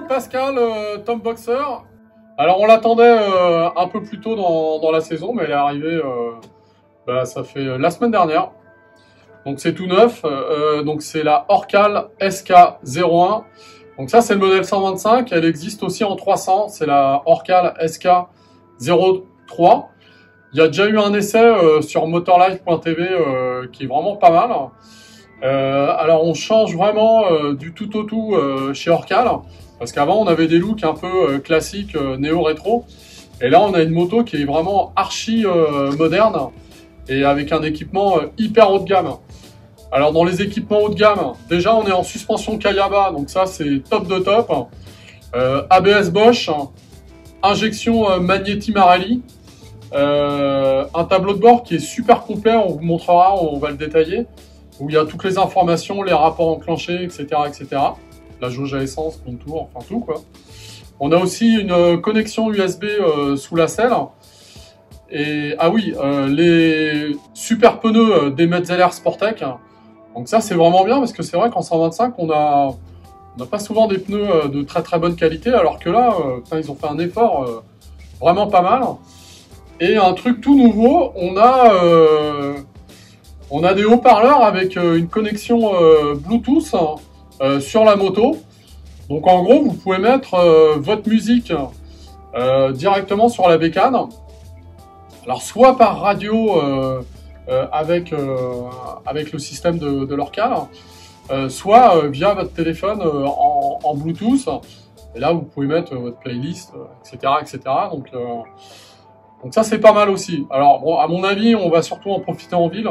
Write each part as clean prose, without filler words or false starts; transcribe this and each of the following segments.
Pascal, Tom Boxer. Alors on l'attendait un peu plus tôt dans la saison, mais elle est arrivée, ça fait la semaine dernière. Donc c'est tout neuf, donc c'est la Orcal SK01. Donc ça c'est le modèle 125, elle existe aussi en 300, c'est la Orcal SK03. Il y a déjà eu un essai sur motorlife.tv qui est vraiment pas mal. Alors on change vraiment du tout au tout chez Orcal, parce qu'avant on avait des looks un peu classiques, néo-rétro, et là on a une moto qui est vraiment archi moderne, et avec un équipement hyper haut de gamme. Alors dans les équipements haut de gamme, déjà on est en suspension Kayaba, donc ça c'est top de top. ABS Bosch, injection Magneti Marelli, un tableau de bord qui est super complet, on vous montrera, on va le détailler, où il y a toutes les informations, les rapports enclenchés, etc., etc. La jauge à essence, contour, enfin tout quoi. On a aussi une connexion USB sous la selle. Et ah oui, les super pneus des Metzeler Sportec. Donc ça c'est vraiment bien parce que c'est vrai qu'en 125 on n'a pas souvent des pneus de très très bonne qualité, alors que là ils ont fait un effort vraiment pas mal. Et un truc tout nouveau, on a des haut-parleurs avec une connexion Bluetooth sur la moto. Donc en gros vous pouvez mettre votre musique directement sur la bécane. Alors soit par radio avec le système de l'Orcal, soit via votre téléphone en Bluetooth. Et là, vous pouvez mettre votre playlist, etc., etc. Donc ça, c'est pas mal aussi. Alors, bon, à mon avis, on va surtout en profiter en ville,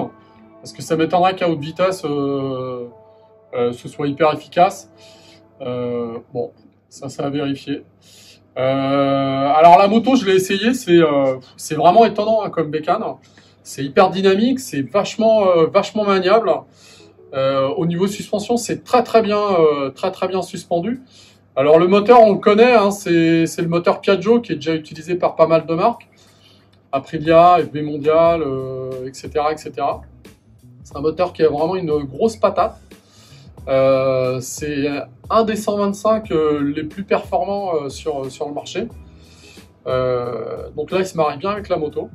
parce que ça m'étonnerait qu'à haute vitesse, ce soit hyper efficace. Bon, ça à vérifier. Alors la moto, je l'ai essayé, c'est vraiment étonnant hein, comme bécane. C'est hyper dynamique, c'est vachement maniable. Au niveau suspension, c'est très bien suspendu. Alors le moteur, on le connaît, hein, c'est le moteur Piaggio qui est déjà utilisé par pas mal de marques, Aprilia, FB Mondial, etc., etc. C'est un moteur qui a vraiment une grosse patate. C'est un des 125 les plus performants sur le marché. Donc là, il se marie bien avec la moto.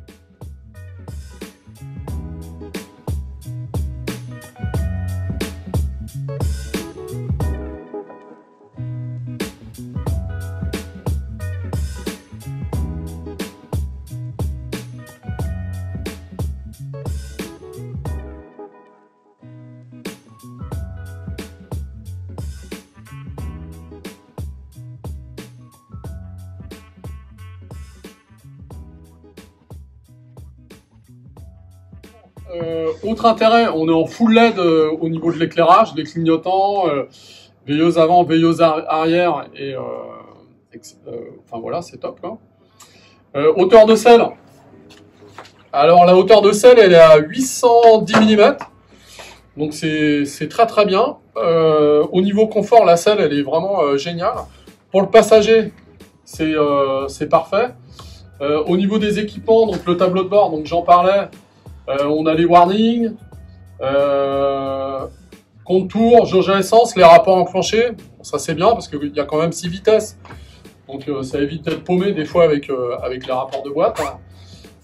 Autre intérêt, on est en full LED au niveau de l'éclairage, des clignotants, veilleuse avant, veilleuse arrière, et enfin voilà, c'est top quoi. Hauteur de selle. Alors la hauteur de selle, elle est à 810 mm, donc c'est très bien. Au niveau confort, la selle, elle est vraiment géniale. Pour le passager, c'est parfait. Au niveau des équipements, donc le tableau de bord, donc j'en parlais. On a les warnings, contour, jauge à essence, les rapports enclenchés. Bon, ça c'est bien parce qu'il y a quand même 6 vitesses. Donc ça évite d'être paumé des fois avec les rapports de boîte.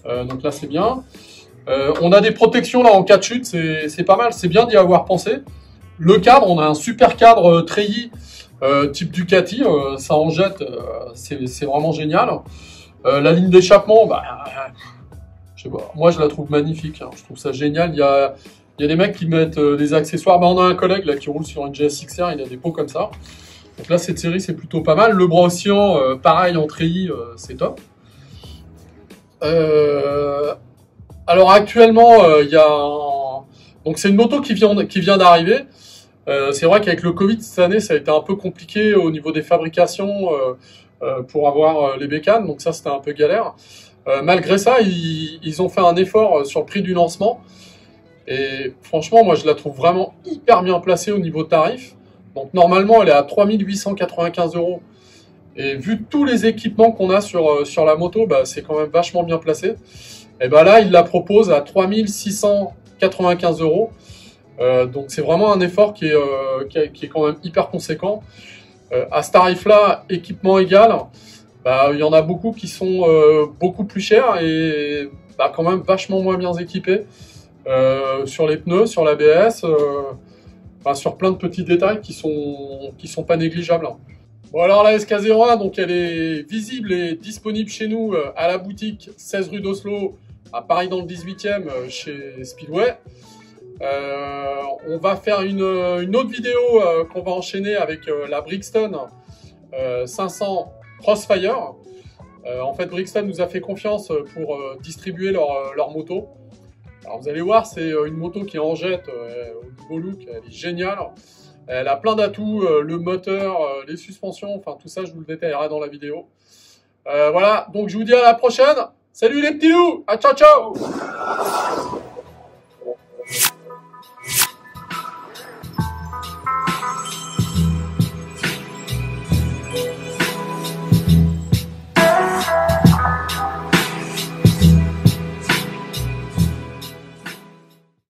Donc là c'est bien. On a des protections là en cas de chute, c'est pas mal, c'est bien d'y avoir pensé. Le cadre, on a un super cadre treillis type Ducati, ça en jette, c'est vraiment génial. La ligne d'échappement, je sais pas, moi je la trouve magnifique, hein. Je trouve ça génial. Il y a des mecs qui mettent des accessoires. On a un collègue là qui roule sur une GSX-R, il a des pots comme ça. Donc là cette série c'est plutôt pas mal. Le bras oscillant, pareil en treillis, c'est top. Alors actuellement il y a donc c'est une moto qui vient d'arriver. C'est vrai qu'avec le Covid cette année ça a été un peu compliqué au niveau des fabrications pour avoir les bécanes, donc ça c'était un peu galère. Malgré ça, ils ont fait un effort sur le prix du lancement. Et franchement, moi, je la trouve vraiment hyper bien placée au niveau tarif. Donc, normalement, elle est à 3 895 €. Et vu tous les équipements qu'on a sur la moto, c'est quand même vachement bien placé. Et là, ils la proposent à 3 695 €. Donc, c'est vraiment un effort qui est quand même hyper conséquent. À ce tarif-là, équipement égal, bah, il y en a beaucoup qui sont beaucoup plus chers et bah, quand même vachement moins bien équipés sur les pneus, sur l'ABS, enfin, sur plein de petits détails qui sont pas négligeables. Bon alors la SK01, donc elle est visible et disponible chez nous à la boutique 16 rue d'Oslo, à Paris dans le 18e, chez Speedway. On va faire une autre vidéo qu'on va enchaîner avec la Brixton 500 Crossfire. En fait, Brixton nous a fait confiance pour distribuer leur moto. Alors vous allez voir, c'est une moto qui est en jet au niveau look, elle est géniale. Elle a plein d'atouts, le moteur, les suspensions, enfin tout ça je vous le détaillerai dans la vidéo. Voilà, donc je vous dis à la prochaine. Salut les petits loups, à ciao ciao.